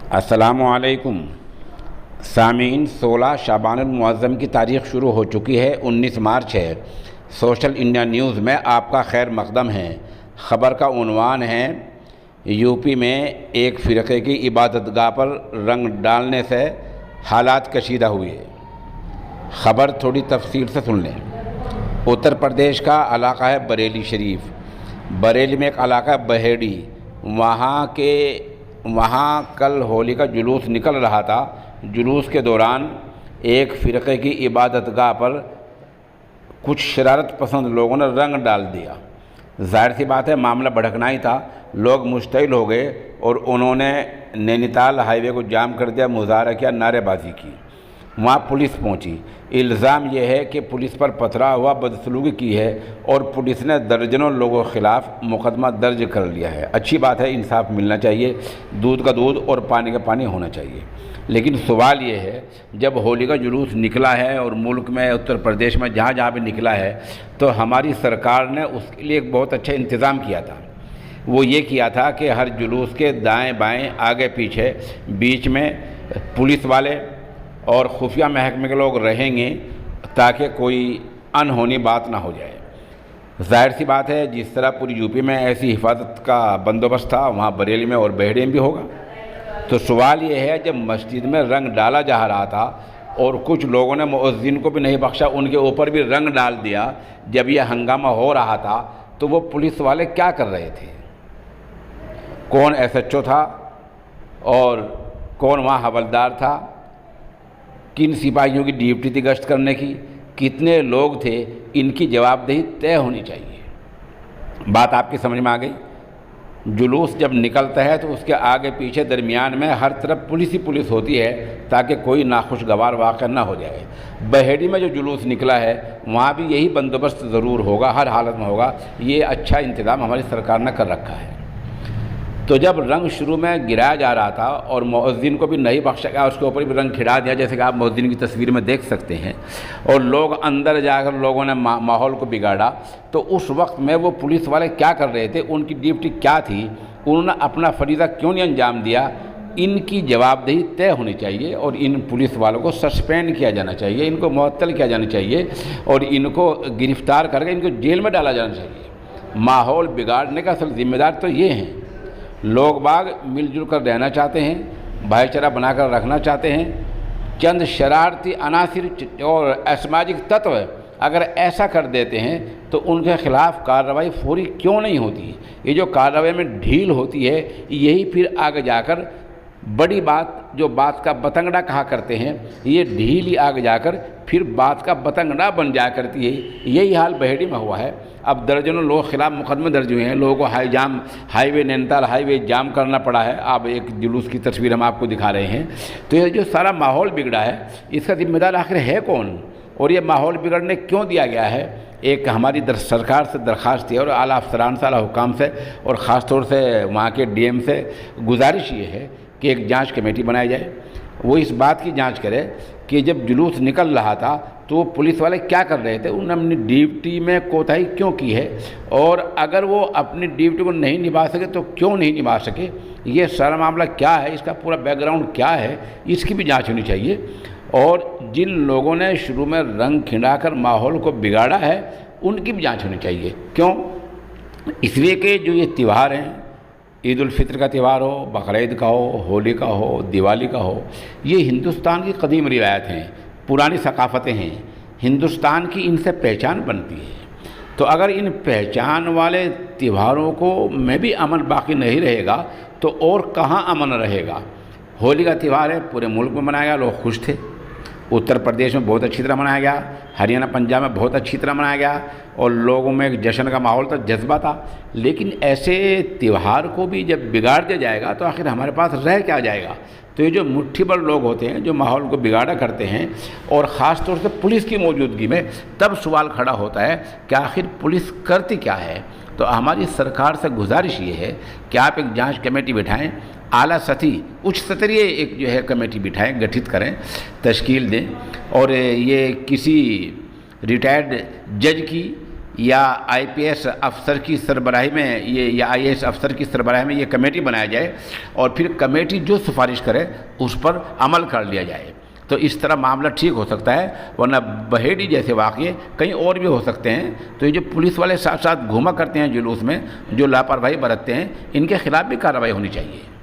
السلام علیکم سامعین، 16 شعبان المعظم کی تاریخ شروع ہو چکی ہے، 19 مارچ ہے۔ سوشل انڈیا نیوز میں آپ کا خیر مقدم ہے۔ خبر کا عنوان ہے: یو پی میں ایک فرقے کی عبادت گاہ پر رنگ ڈالنے سے حالات کشیدہ ہوئے۔ خبر تھوڑی تفصیل سے سن لیں۔ اتر پردیش کا علاقہ ہے بریلی شریف۔ بریلی میں ایک علاقہ ہے بہیڑی، وہاں کل ہولی کا جلوس نکل رہا تھا۔ جلوس کے دوران ایک فرقے کی عبادت گاہ پر کچھ شرارت پسند لوگوں نے رنگ ڈال دیا۔ ظاہر سی بات ہے، معاملہ بھڑکنا ہی تھا۔ لوگ مشتعل ہو گئے اور انہوں نے نینی تال ہائی وے کو جام کر دیا، مظاہرہ کیا، نعرے بازی کی۔ وہاں پولیس پہنچی۔ الزام یہ ہے کہ پولیس پر پتھرا ہوا، بدسلوکی کی ہے اور پولیس نے درجنوں لوگوں کے خلاف مقدمہ درج کر لیا ہے۔ اچھی بات ہے، انصاف ملنا چاہیے، دودھ کا دودھ اور پانی کا پانی ہونا چاہیے۔ لیکن سوال یہ ہے، جب ہولی کا جلوس نکلا ہے اور ملک میں اتر پردیش میں جہاں جہاں بھی نکلا ہے تو ہماری سرکار نے اس کے لیے ایک بہت اچھا انتظام کیا تھا۔ وہ یہ کیا تھا کہ ہر جلوس کے دائیں بائیں، آگے پیچھے، بیچ میں پولیس والے اور خفیہ محکمے کے لوگ رہیں گے تاکہ کوئی انہونی بات نہ ہو جائے۔ ظاہر سی بات ہے، جس طرح پوری یو پی میں ایسی حفاظت کا بندوبست تھا، وہاں بریلی میں اور بہیڑی میں بھی ہوگا۔ تو سوال یہ ہے، جب مسجد میں رنگ ڈالا جا رہا تھا اور کچھ لوگوں نے مؤذن کو بھی نہیں بخشا، ان کے اوپر بھی رنگ ڈال دیا، جب یہ ہنگامہ ہو رہا تھا تو وہ پولیس والے کیا کر رہے تھے؟ کون ایس ایچ او تھا اور کون وہاں حوالدار تھا؟ کن سپاہیوں کی ڈیوٹی تھی گشت کرنے کی؟ کتنے لوگ تھے؟ ان کی جواب دہی طے ہونی چاہیے۔ بات آپ کی سمجھ میں آ گئی؟ جلوس جب نکلتا ہے تو اس کے آگے پیچھے درمیان میں ہر طرف پولیس ہی پولیس ہوتی ہے تاکہ کوئی ناخوشگوار واقعہ نہ ہو جائے۔ بہیڑی میں جو جلوس نکلا ہے وہاں بھی یہی بندوبست ضرور ہوگا، ہر حالت میں ہوگا۔ یہ اچھا انتظام ہماری سرکار نے کر رکھا ہے۔ تو جب رنگ شروع میں گرایا جا رہا تھا اور مؤذن کو بھی نہیں بخشا گیا، اس کے اوپر بھی رنگ کھڑا دیا، جیسے کہ آپ مؤذن کی تصویر میں دیکھ سکتے ہیں، اور لوگ اندر جا کر لوگوں نے ماحول کو بگاڑا، تو اس وقت میں وہ پولیس والے کیا کر رہے تھے؟ ان کی ڈیوٹی کیا تھی؟ انہوں نے اپنا فریضہ کیوں نہیں انجام دیا؟ ان کی جواب دہی طے ہونی چاہیے اور ان پولیس والوں کو سسپینڈ کیا جانا چاہیے، ان کو معطل کیا جانا چاہیے اور ان کو گرفتار کر کے ان کو جیل میں ڈالا جانا چاہیے۔ ماحول بگاڑنے کا اصل ذمہ دار تو یہ ہیں۔ لوگ باغ مل جل کر رہنا چاہتے ہیں، بھائی چارہ بنا کر رکھنا چاہتے ہیں۔ چند شرارتی عناصر اور اسماجک تتو اگر ایسا کر دیتے ہیں تو ان کے خلاف کارروائی فوری کیوں نہیں ہوتی؟ یہ جو کارروائی میں ڈھیل ہوتی ہے، یہی پھر آگے جا کر بڑی بات، جو بات کا بتنگڑا کہا کرتے ہیں، یہ ڈھیل ہی آگے جا کر پھر بات کا بتنگڑا بن جایا کرتی ہے۔ یہی حال بہیڑی میں ہوا ہے۔ اب درجنوں لوگوں کے خلاف مقدمے درج ہوئے ہیں، لوگوں کو ہائی وے نینی تال ہائی وے جام کرنا پڑا ہے۔ آپ ایک جلوس کی تصویر ہم آپ کو دکھا رہے ہیں۔ تو یہ جو سارا ماحول بگڑا ہے، اس کا ذمہ دار آخر ہے کون؟ اور یہ ماحول بگڑنے کیوں دیا گیا ہے؟ ایک ہماری سرکار سے درخواست ہے اور اعلیٰ افسران سے، اعلیٰ حکام سے اور خاص طور سے وہاں کے ڈی ایم سے گزارش یہ ہے کہ ایک جانچ کمیٹی بنائی جائے۔ وہ اس بات کی جانچ کرے کہ جب جلوس نکل رہا تھا تو پولیس والے کیا کر رہے تھے، انہوں نے اپنی ڈیوٹی میں کوتاہی کیوں کی ہے، اور اگر وہ اپنی ڈیوٹی کو نہیں نبھا سکے تو کیوں نہیں نبھا سکے، یہ سارا معاملہ کیا ہے، اس کا پورا بیک گراؤنڈ کیا ہے، اس کی بھی جانچ ہونی چاہیے۔ اور جن لوگوں نے شروع میں رنگ کھنڈا کر ماحول کو بگاڑا ہے، ان کی بھی جانچ ہونی چاہیے۔ کیوں؟ اس لیے کہ جو یہ تہوار ہیں، عید الفطر کا تہوار ہو، بقرعید کا ہو، ہولی کا ہو، دیوالی کا ہو، یہ ہندوستان کی قدیم روایت ہیں، پرانی ثقافتیں ہیں، ہندوستان کی ان سے پہچان بنتی ہے۔ تو اگر ان پہچان والے تہواروں کو میں بھی امن باقی نہیں رہے گا تو اور کہاں امن رہے گا؟ ہولی کا تہوار ہے، پورے ملک میں منایا گیا، لوگ خوش تھے۔ اتر پردیش میں بہت اچھی طرح منایا گیا، ہریانہ پنجاب میں بہت اچھی طرح منایا گیا اور لوگوں میں ایک جشن کا ماحول تھا، جذبہ تھا۔ لیکن ایسے تہوار کو بھی جب بگاڑ دیا جائے گا تو آخر ہمارے پاس رہ کیا جائے گا؟ تو یہ جو مٹھی بھر لوگ ہوتے ہیں جو ماحول کو بگاڑا کرتے ہیں، اور خاص طور سے پولیس کی موجودگی میں، تب سوال کھڑا ہوتا ہے کہ آخر پولیس کرتی کیا ہے؟ تو ہماری سرکار سے گزارش یہ ہے کہ آپ ایک جانچ کمیٹی بٹھائیں، اعلیٰ سطحی اچ ستریہ ایک جو ہے کمیٹی بٹھائیں، گٹھت کریں، تشکیل دیں، اور یہ کسی ریٹائرڈ جج کی یا IPS افسر کی سربراہی میں یہ یا IAS افسر کی سربراہی میں یہ کمیٹی بنایا جائے اور پھر کمیٹی جو سفارش کرے اس پر عمل کر لیا جائے، تو اس طرح معاملہ ٹھیک ہو سکتا ہے، ورنہ بہیڑی جیسے واقعے کہیں اور بھی ہو سکتے ہیں۔ تو یہ جو پولیس والے ساتھ ساتھ گھوما کرتے ہیں جلوس میں، جو لاپرواہی برتتے ہیں، ان کے خلاف بھی کارروائی ہونی چاہیے۔